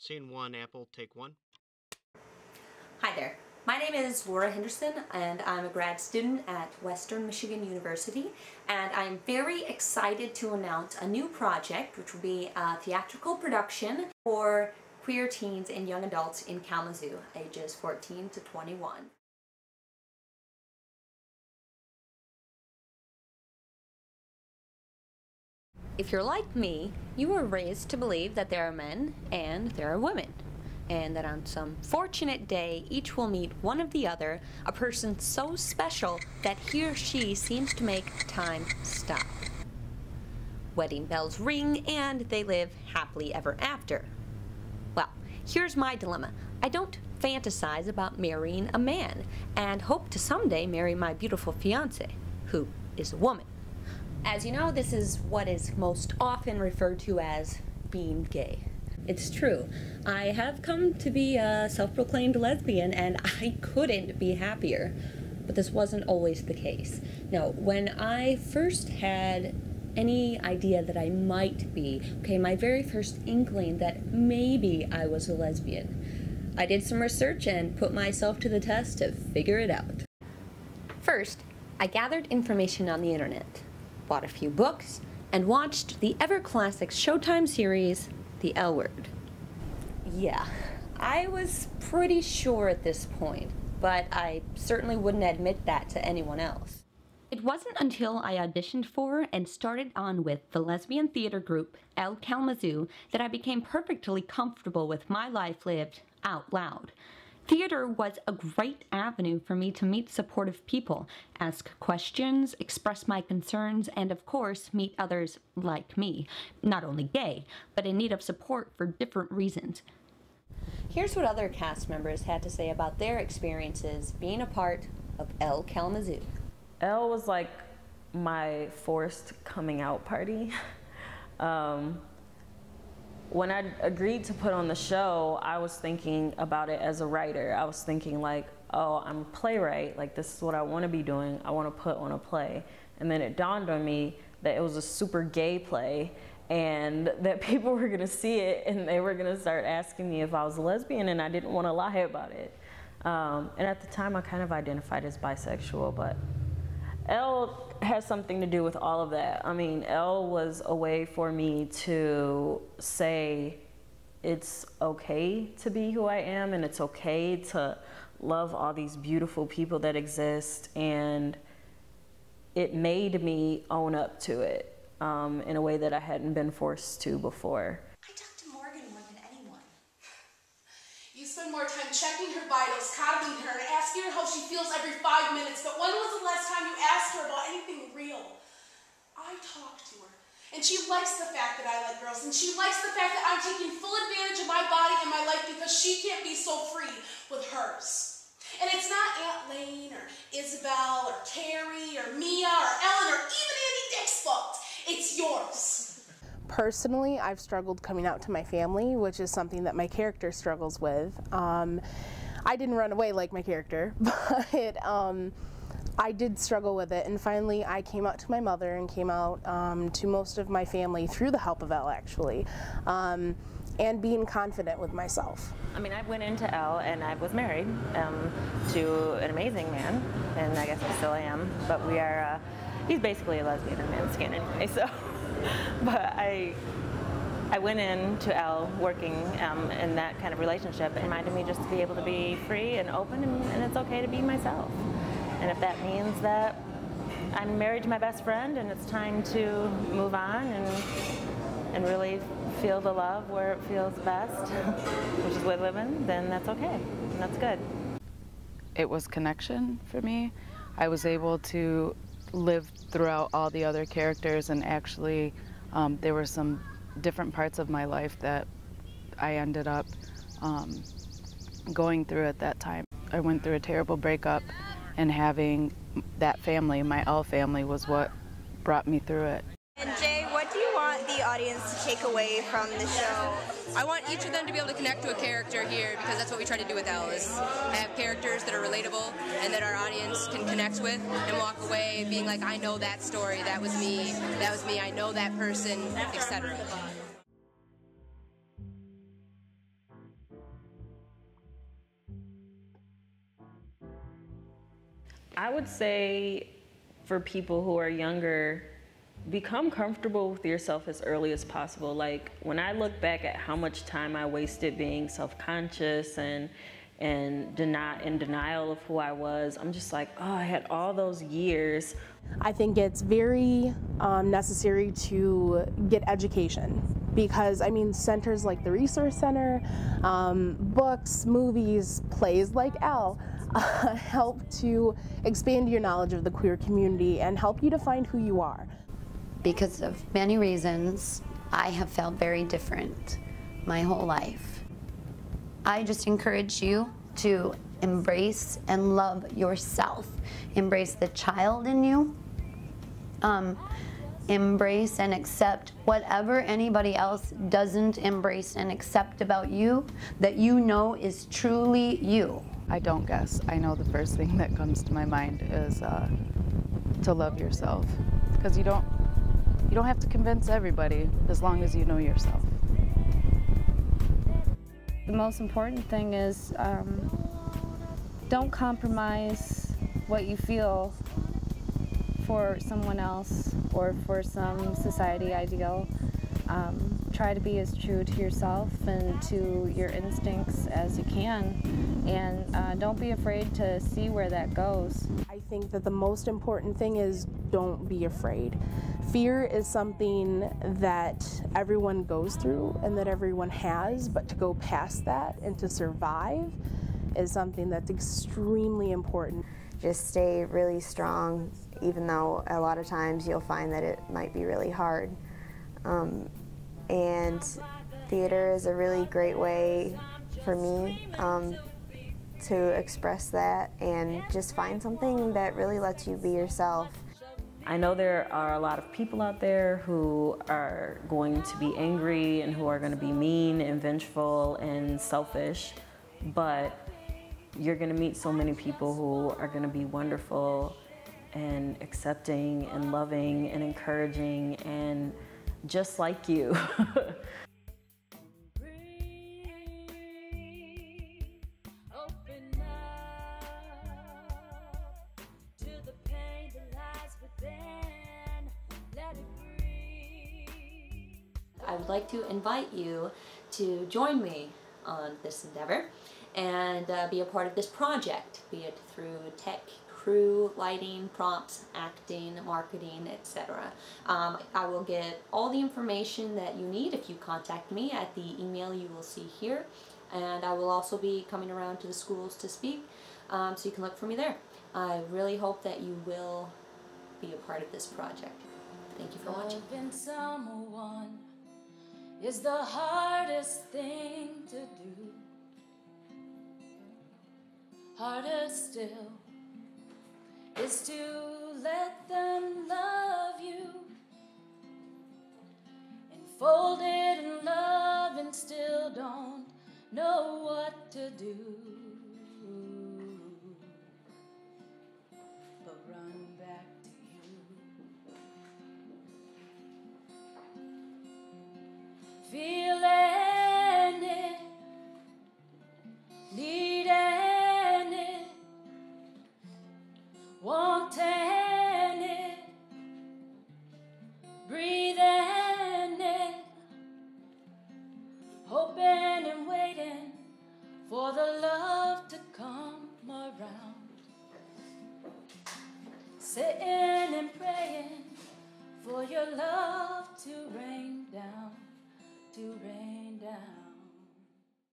Scene one, Apple, take one. Hi there. My name is Laura Henderson, and I'm a grad student at Western Michigan University, and I'm very excited to announce a new project, which will be a theatrical production for queer teens and young adults in Kalamazoo, ages 14 to 21. If you're like me, you were raised to believe that there are men and there are women, and that on some fortunate day each will meet one of the other, a person so special that he or she seems to make time stop. Wedding bells ring and they live happily ever after. Well, here's my dilemma. I don't fantasize about marrying a man and hope to someday marry my beautiful fiancé, who is a woman. As you know, this is what is most often referred to as being gay. It's true. I have come to be a self-proclaimed lesbian, and I couldn't be happier. But this wasn't always the case. Now, when I first had any idea that I might be, my very first inkling that maybe I was a lesbian, I did some research and put myself to the test to figure it out. First, I gathered information on the internet, bought a few books, and watched the ever-classic Showtime series, The L Word. Yeah, I was pretty sure at this point, but I certainly wouldn't admit that to anyone else. It wasn't until I auditioned for and started on with the lesbian theater group L Kalamazoo that I became perfectly comfortable with my life lived out loud. Theater was a great avenue for me to meet supportive people, ask questions, express my concerns, and of course, meet others like me, not only gay, but in need of support for different reasons. Here's what other cast members had to say about their experiences being a part of L Kalamazoo. L was like my forced coming out party. When I agreed to put on the show, I was thinking about it as a writer. I was thinking like, oh, I'm a playwright, like this is what I want to be doing. I want to put on a play. And then it dawned on me that it was a super gay play and that people were going to see it and they were going to start asking me if I was a lesbian, and I didn't want to lie about it. And at the time I kind of identified as bisexual, but L has something to do with all of that. I mean, L was a way for me to say it's okay to be who I am, and it's okay to love all these beautiful people that exist, and it made me own up to it in a way that I hadn't been forced to before. I talk to Morgan more than anyone. You spend more time checking her vitals, coddling her, and asking her how she feels every 5 minutes, but when was the last time you asked her about anything real? I talk to her, and she likes the fact that I like girls, and she likes the fact that I'm taking full advantage of my body and my life because she can't be so free with hers. And it's not Aunt Lane or Isabel or Carrie or Mia or Ellen or even Andy Dick's fault. It's yours. Personally, I've struggled coming out to my family, which is something that my character struggles with. I didn't run away like my character, but I did struggle with it, and finally I came out to my mother and came out to most of my family through the help of Elle, actually, and being confident with myself. I mean, I went into L and I was married to an amazing man, and I guess I still am, but we are, he's basically a lesbian in man's skin anyway, so, but I went into L working in that kind of relationship. It reminded me just to be able to be free and open, and it's okay to be myself. And if that means that I'm married to my best friend and it's time to move on and really feel the love where it feels best, which is with living, then that's okay, and that's good. It was connection for me. I was able to live throughout all the other characters, and actually there were some different parts of my life that I ended up going through at that time. I went through a terrible breakup, and having that family, my L family, was what brought me through it. And Jay, what do you want the audience to take away from the show? I want each of them to be able to connect to a character here, because that's what we try to do with Elle, is have characters that are relatable and that our audience can connect with and walk away being like, I know that story, that was me, I know that person, etc. I would say for people who are younger, become comfortable with yourself as early as possible. Like when I look back at how much time I wasted being self-conscious and in denial of who I was, I'm just like, oh, I had all those years. I think it's very necessary to get education because, I mean, centers like the Resource Center, books, movies, plays like Elle help to expand your knowledge of the queer community and help you to find who you are. Because of many reasons, I have felt very different my whole life. I just encourage you to embrace and love yourself. Embrace the child in you. Embrace and accept whatever anybody else doesn't embrace and accept about you that you know is truly you. I don't guess. I know the first thing that comes to my mind is to love yourself, because you don't have to convince everybody as long as you know yourself. The most important thing is don't compromise what you feel for someone else or for some society ideal. Try to be as true to yourself and to your instincts as you can, and don't be afraid to see where that goes. I think that the most important thing is don't be afraid. Fear is something that everyone goes through and that everyone has, but to go past that and to survive is something that's extremely important. Just stay really strong, even though a lot of times you'll find that it might be really hard. And theater is a really great way for me to express that and just find something that really lets you be yourself. I know there are a lot of people out there who are going to be angry and who are going to be mean and vengeful and selfish, but you're going to meet so many people who are going to be wonderful and accepting and loving and encouraging and just like you. I would like to invite you to join me on this endeavor and be a part of this project, be it through tech, crew, lighting, prompts, acting, marketing, etc. I will get all the information that you need if you contact me at the email you will see here, and I will also be coming around to the schools to speak, so you can look for me there. I really hope that you will be a part of this project. Thank you for watching. Loving someone is the hardest thing to do. Harder still is to let them love you, enfolded in love and still don't know what to do, but run back to you. Feeling it, needing it, wanting it, breathing it, hoping and waiting for the love to come around, sitting and praying for your love to